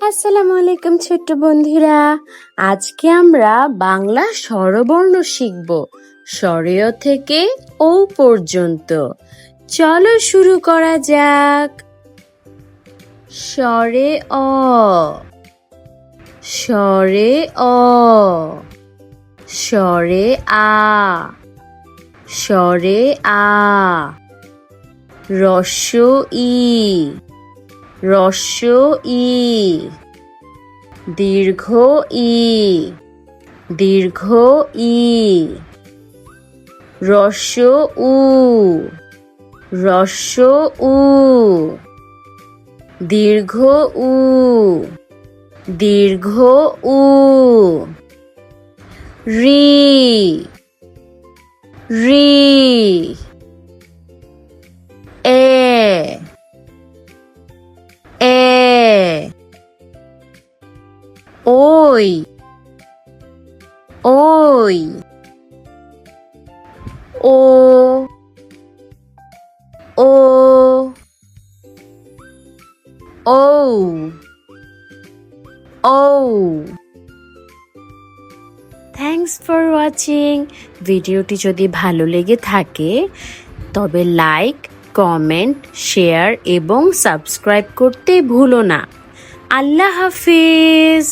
আসসালামু আলাইকুম ছোট্ট বন্ধুরা, আজকে আমরা বাংলা স্বরবর্ণ শিখব স্বরেয় থেকে ও পর্যন্ত। চলো শুরু করা যাক। স্বরে অ, স্বরে অ, স্বরে আ, স্বরে আ, রস্য ই, রস্য ই, দীর্ঘ ই, দীর্ঘ ই, রস্য উ, রস্য উ, দীর্ঘ উ, দীর্ঘ উ, রি, রি, এ, এ, ওই, ওই, ও, ও, ও, ও। Thanks for watching. ভিডিওটি যদি ভালো লেগে থাকে তবে লাইক, কমেন্ট, শেয়ার এবং সাবস্ক্রাইব করতে ভুলো না। আল্লাহ হাফিজ।